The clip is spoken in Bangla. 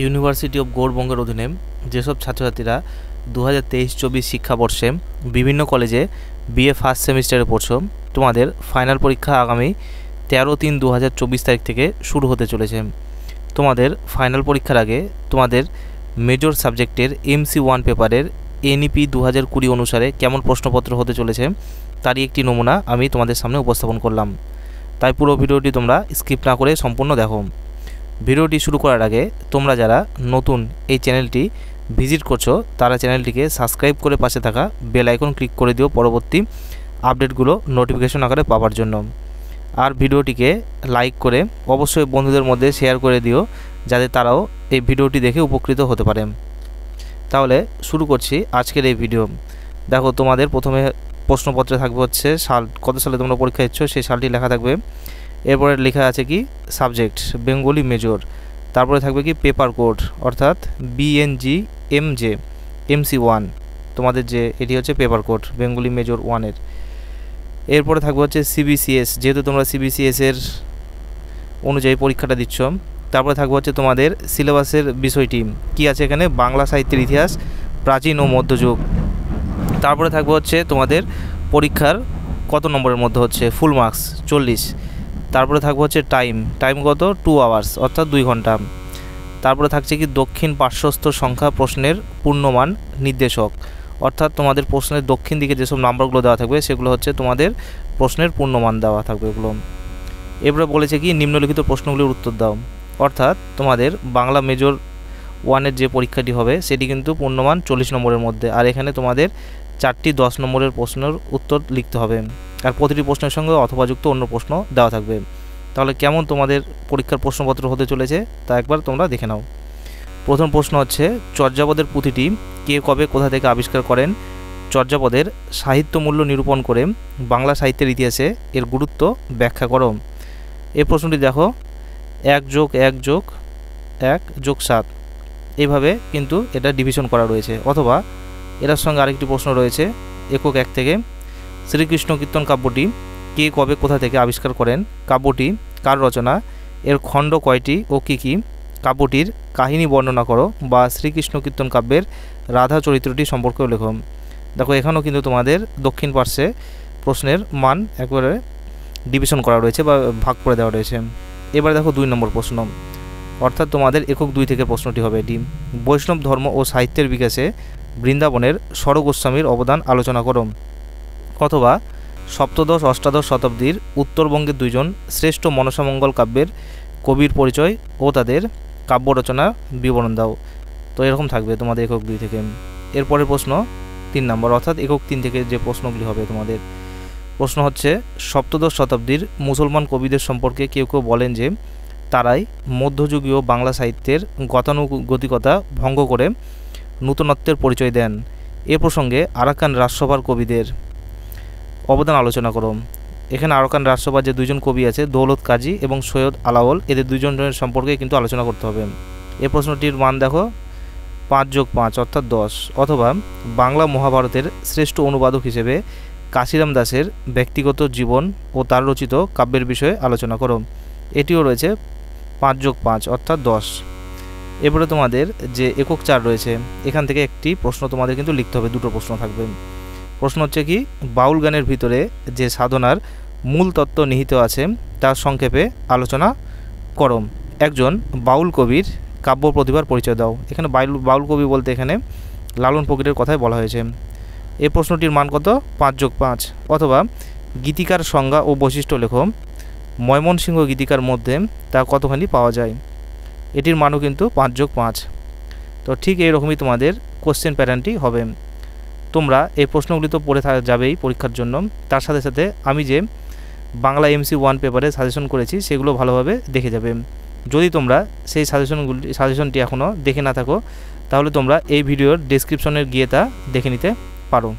ইউনিভার্সিটি অফ গৌড়বঙ্গের অধীনে যেসব ছাত্রছাত্রীরা 2023-24 শিক্ষাবর্ষে বিভিন্ন কলেজে বিএ ফার্স্ট সেমিস্টারে পড়ছো, তোমাদের ফাইনাল পরীক্ষা আগামী 13/3/2024 তারিখ থেকে শুরু হতে চলেছে। তোমাদের ফাইনাল পরীক্ষার আগে তোমাদের মেজর সাবজেক্টের MC1 পেপারের NEP 2020 অনুসারে কেমন প্রশ্নপত্র হতে চলেছে তারই একটি নমুনা আমি তোমাদের সামনে উপস্থাপন করলাম। তাই পুরো ভিডিওটি তোমরা স্কিপ না করে সম্পূর্ণ দেখো। ভিডিওটি শুরু করার আগে তোমরা যারা নতুন এই চ্যানেলটি ভিজিট করছো তারা চ্যানেলটিকে সাবস্ক্রাইব করে পাশে থাকা বেল আইকন ক্লিক করে দিও পরবর্তী আপডেটগুলো নোটিফিকেশন আকারে পাওয়ার জন্য। আর ভিডিওটিকে লাইক করে অবশ্যই বন্ধুদের মধ্যে শেয়ার করে দিও যাতে তারাও এই ভিডিওটি দেখে উপকৃত হতে পারে। তাহলে শুরু করছি আজকের এই ভিডিও। দেখো, তোমাদের প্রথমে প্রশ্নপত্রে থাকবে হচ্ছে সাল, কত সালে তোমরা পরীক্ষা দিচ্ছ সেই সালটি লেখা থাকবে। এরপরে লেখা আছে কি সাবজেক্ট বেঙ্গলি মেজর, তারপরে থাকবে কি পেপার কোড অর্থাৎ BNG MC1, তোমাদের যে এটি হচ্ছে পেপার কোড বেঙ্গলি মেজর 1-এর। এরপরে থাকবে হচ্ছে CBCS, যেহেতু তোমরা CBCS এর অনুযায়ী পরীক্ষাটা দিচ্ছ। তারপরে থাকবে হচ্ছে তোমাদের সিলেবাসের বিষয়টি কি আছে এখানে, বাংলা সাহিত্যের ইতিহাস, প্রাচীন ও মধ্যযুগ। তারপরে থাকবে হচ্ছে তোমাদের পরীক্ষার কত নম্বরের মধ্যে হচ্ছে ফুল মার্কস 40। তারপরে থাকবে হচ্ছে টাইম কত 2 আওয়ার্স অর্থাৎ 2 ঘন্টা। তারপরে থাকছে কি দক্ষিণ পার্শ্বস্থ সংখ্যা প্রশ্নের পূর্ণমান নির্দেশক, অর্থাৎ তোমাদের প্রশ্নের দক্ষিণ দিকে যেসব নাম্বারগুলো দেওয়া থাকবে সেগুলো হচ্ছে তোমাদের প্রশ্নের পূর্ণমান দেওয়া থাকবে এগুলো। এবারে বলেছে কি নিম্নলিখিত প্রশ্নগুলির উত্তর দাও, অর্থাৎ তোমাদের বাংলা মেজর 1-এর যে পরীক্ষাটি হবে সেটি কিন্তু পূর্ণমান 40 নম্বরের মধ্যে, আর এখানে তোমাদের 4টি 10 নম্বরের প্রশ্নের উত্তর লিখতে হবে, আর প্রতিটি প্রশ্নের সঙ্গে অথবাযুক্ত অন্য প্রশ্ন দেওয়া থাকবে। তাহলে কেমন তোমাদের পরীক্ষার প্রশ্নপত্র হতে চলেছে তা একবার তোমরা দেখে নাও। প্রথম প্রশ্ন হচ্ছে চর্যাপদের পুঁথিটি কে কবে কোথা থেকে আবিষ্কার করেন? চর্যাপদের সাহিত্য মূল্য নিরূপণ করে বাংলা সাহিত্যের ইতিহাসে এর গুরুত্ব ব্যাখ্যা করো। এই প্রশ্নটি দেখো 1+1+1+7 এইভাবে কিন্তু এটা ডিভিশন করা রয়েছে, অথবা এটার সঙ্গে আরেকটি প্রশ্ন রয়েছে একক 1 থেকে, শ্রীকৃষ্ণ কীর্তন কাব্যটি কে কবে কোথা থেকে আবিষ্কার করেন? কাব্যটি কার রচনা? এর খণ্ড কয়টি ও কী কী? কাব্যটির কাহিনী বর্ণনা করো বা শ্রীকৃষ্ণ কীর্তন কাব্যের রাধা চরিত্রটি সম্পর্কেও লেখো। দেখো, এখানেও কিন্তু তোমাদের দক্ষিণ পার্শ্বে প্রশ্নের মান একবারে ডিভিশন করা রয়েছে বা ভাগ করে দেওয়া রয়েছে। এবার দেখো 2 নম্বর প্রশ্ন, অর্থাৎ তোমাদের একক 2 থেকে প্রশ্নটি হবে এটি। বৈষ্ণব ধর্ম ও সাহিত্যের বিকাশে বৃন্দাবনের ষড় গোস্বামীর অবদান আলোচনা করো, অথবা সপ্তদশ অষ্টাদশ শতাব্দীর উত্তরবঙ্গের 2 জন শ্রেষ্ঠ মনসামঙ্গল কাব্যের কবির পরিচয় ও তাদের কাব্য রচনার বিবরণ দাও। তো এরকম থাকবে তোমাদের একক 2 থেকে। এরপরের প্রশ্ন 3 নম্বর, অর্থাৎ একক 3 থেকে যে প্রশ্নগুলি হবে তোমাদের। প্রশ্ন হচ্ছে সপ্তদশ শতাব্দীর মুসলমান কবিদের সম্পর্কে কেউ কেউ বলেন যে তারাই মধ্যযুগীয় বাংলা সাহিত্যের গতানুগতিকতা ভঙ্গ করে নূতনত্বের পরিচয় দেন। এ প্রসঙ্গে আরাকান রাজসভার কবিদের অবদান আলোচনা করো। এখানে আরাকান রাজসভার যে 2 জন কবি আছে, দৌলত কাজী এবং সৈয়দ আলাওল, এদের 2 জনের সম্পর্কে কিন্তু আলোচনা করতে হবে। এই প্রশ্নটির মান দেখো 5+5 অর্থাৎ 10, অথবা বাংলা মহাভারতের শ্রেষ্ঠ অনুবাদক হিসেবে কাশিরাম দাসের ব্যক্তিগত জীবন ও তার রচিত কাব্যের বিষয়ে আলোচনা করো। এটিও রয়েছে 5+5 অর্থাৎ 10। এবারে তোমাদের যে একক 4 রয়েছে এখান থেকে একটি প্রশ্ন তোমাদের কিন্তু লিখতে হবে, 2টো প্রশ্ন থাকবে। প্রশ্ন হচ্ছে কি বাউল গানের ভিতরে যে সাধনার মূল তত্ত্ব নিহিত আছে তার সংক্ষেপে আলোচনা করো। একজন বাউল কবির কাব্য প্রতিভার পরিচয় দাও। এখানে বাউল কবি বলতে এখানে লালন ফকিরের কথাই বলা হয়েছে। এই প্রশ্নটির মান কত 5+5, অথবা গীতিকার সংজ্ঞা ও বৈশিষ্ট্য লেখো। ময়মনসিংহ গীতিকার মধ্যে তা কতখানি পাওয়া যায়? এটির মানও কিন্তু 5+5। তো ঠিক এইরকমই তোমাদের কোশ্চেন প্যাটার্নটি হবে। তোমরা এই প্রশ্নগুলি তো পড়ে যাবেই পরীক্ষার জন্য, তার সাথে সাথে আমি যে বাংলা MC1 পেপারে সাজেশন করেছি সেগুলো ভালোভাবে দেখে যাবে। যদি তোমরা সেই সাজেশনটি এখনও দেখে না থাকো তাহলে তোমরা এই ভিডিওর ডেসক্রিপশনে গিয়ে তা দেখে নিতে পারো।